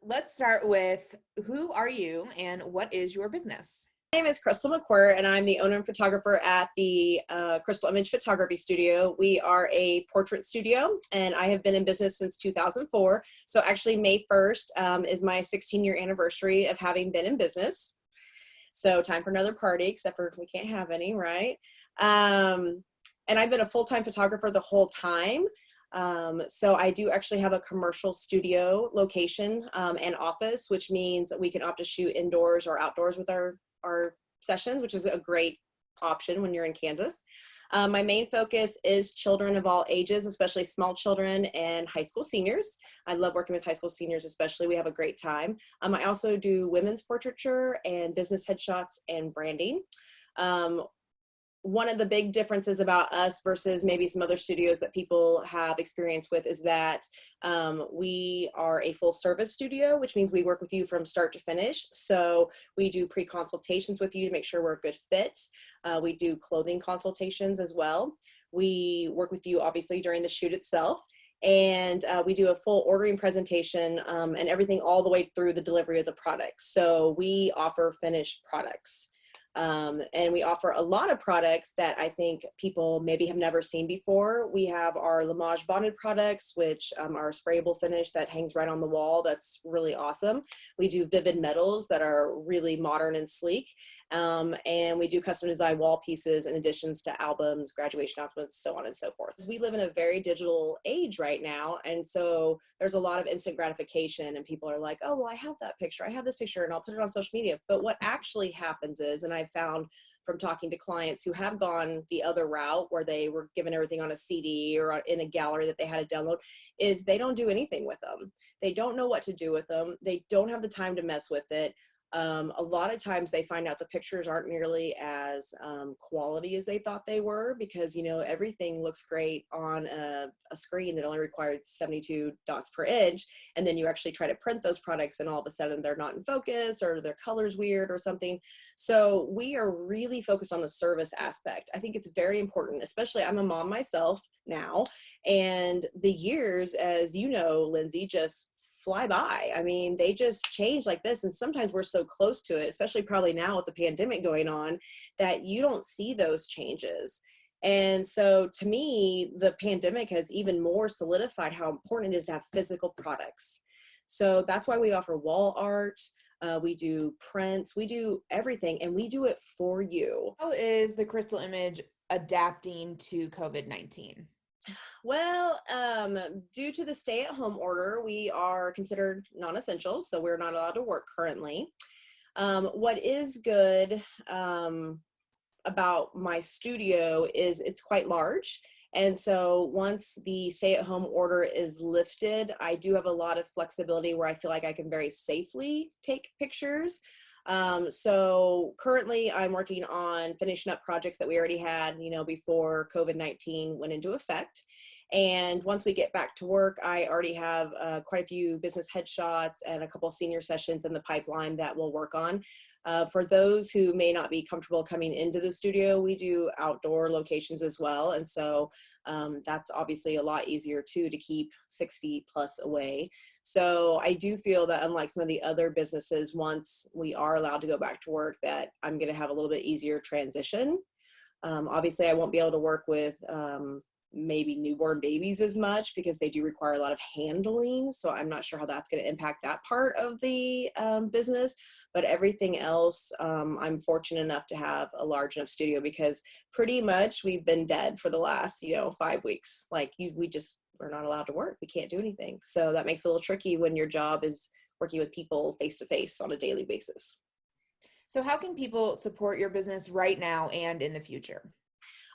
Let's start with who are you and what is your business? My name is Crystal McQuirr, and I'm the owner and photographer at the Crystal Image Photography Studio. We are a portrait studio, and I have been in business since 2004. So actually May 1st is my 16-year anniversary of having been in business. So time for another party, except for we can't have any, right? And I've been a full-time photographer the whole time. So I do actually have a commercial studio location and office, which means we can opt to shoot indoors or outdoors with our sessions, which is a great option when you're in Kansas. My main focus is children of all ages, especially small children and high school seniors. I love working with high school seniors, especially. We have a great time. I also do women's portraiture and business headshots and branding. One of the big differences about us versus maybe some other studios that people have experience with is that we are a full service studio, which means we work with you from start to finish. So we do pre-consultations with you to make sure we're a good fit. We do clothing consultations as well. We work with you obviously during the shoot itself. And we do a full ordering presentation and everything all the way through the delivery of the products. So we offer finished products. And we offer a lot of products that I think people maybe have never seen before. We have our Limoges bonded products, which are a sprayable finish that hangs right on the wall. That's really awesome. We do vivid metals that are really modern and sleek. And we do custom design wall pieces in additions to albums, graduation announcements, so on and so forth. We live in a very digital age right now. And so there's a lot of instant gratification and people are like, oh, well, I have that picture. I have this picture and I'll put it on social media. But what actually happens is, and I've found from talking to clients who have gone the other route where they were given everything on a CD or in a gallery that they had to download, is they don't do anything with them. They don't know what to do with them. They don't have the time to mess with it. A lot of times they find out the pictures aren't nearly as quality as they thought they were because, you know, everything looks great on a screen that only required 72 dots per inch. And then you actually try to print those products and all of a sudden they're not in focus or their color's weird or something. So we are really focused on the service aspect. I think it's very important, especially I'm a mom myself now, and the years, as you know, Lindsay, just fly by. I mean, they just change like this. And sometimes we're so close to it, especially probably now with the pandemic going on, that you don't see those changes. And so to me, the pandemic has even more solidified how important it is to have physical products. So that's why we offer wall art. We do prints, we do everything, and we do it for you. How is the Crystal Image adapting to COVID-19? Well, due to the stay-at-home order, we are considered non-essential, so we're not allowed to work currently. What is good about my studio is it's quite large. And so once the stay-at-home order is lifted, I do have a lot of flexibility where I feel like I can very safely take pictures. So currently I'm working on finishing up projects that we already had, you know, before COVID-19 went into effect. And once we get back to work, I already have quite a few business headshots and a couple of senior sessions in the pipeline that we'll work on. For those who may not be comfortable coming into the studio, we do outdoor locations as well. And so that's obviously a lot easier too to keep 6 feet plus away. So I do feel that unlike some of the other businesses, once we are allowed to go back to work, that I'm going to have a little bit easier transition. Obviously, I won't be able to work with maybe newborn babies as much because they do require a lot of handling. So I'm not sure how that's going to impact that part of the business, but everything else, I'm fortunate enough to have a large enough studio because pretty much we've been dead for the last, 5 weeks. Like we're not allowed to work. We can't do anything. So that makes it a little tricky when your job is working with people face to face on a daily basis. So how can people support your business right now and in the future?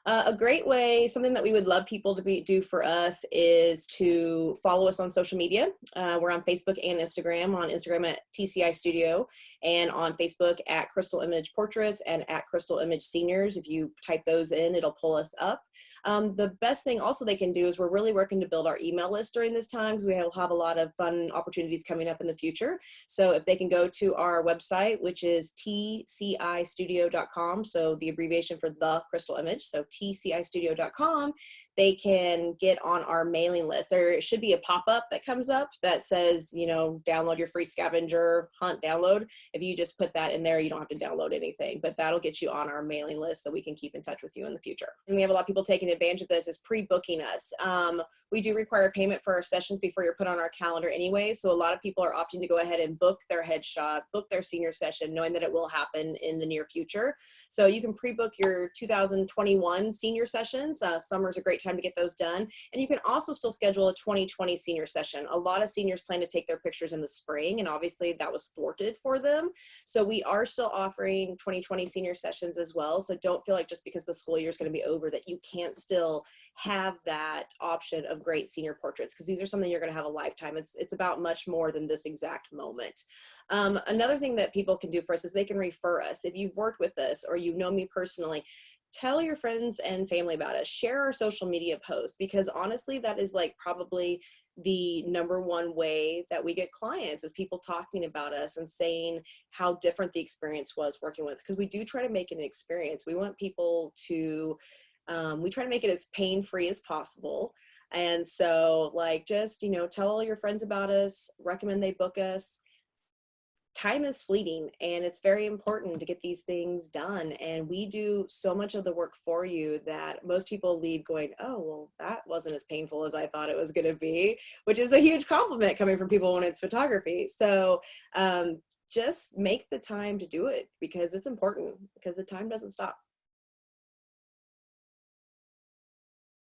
A great way, something that we would love people to do for us is to follow us on social media. We're on Facebook and Instagram. On Instagram at TCI Studio and on Facebook at Crystal Image Portraits and at Crystal Image Seniors. If you type those in, it'll pull us up. The best thing also they can do is we're really working to build our email list during this time because we will have a lot of fun opportunities coming up in the future. So if they can go to our website, which is tcistudio.com, so the abbreviation for The Crystal Image, so tcistudio.com, they can get on our mailing list. There should be a pop-up that comes up that says, download your free scavenger hunt download. If you just put that in there, you don't have to download anything, but that'll get you on our mailing list so we can keep in touch with you in the future. And we have a lot of people taking advantage of this is pre-booking us. We do require payment for our sessions before you're put on our calendar anyway. So a lot of people are opting to go ahead and book their headshot, book their senior session, knowing that it will happen in the near future. So you can pre-book your 2021 senior sessions. Summer's a great time to get those done. And you can also still schedule a 2020 senior session. A lot of seniors plan to take their pictures in the spring, and obviously that was thwarted for them. So we are still offering 2020 senior sessions as well. So don't feel like just because the school year is going to be over that you can't still have that option of great senior portraits, because these are something you're going to have a lifetime. It's about much more than this exact moment. Another thing that people can do for us is they can refer us. If you've worked with us or you know me personally, tell your friends and family about us. Share our social media posts, because honestly, that is like probably the number one way that we get clients is people talking about us and saying how different the experience was working with, because we do try to make it an experience. We want people to, we try to make it as pain-free as possible. And so just, tell all your friends about us, recommend they book us. Time is fleeting, and it's very important to get these things done. And we do so much of the work for you that most people leave going, oh, well, that wasn't as painful as I thought it was going to be, which is a huge compliment coming from people when it's photography. So just make the time to do it, because it's important, because the time doesn't stop.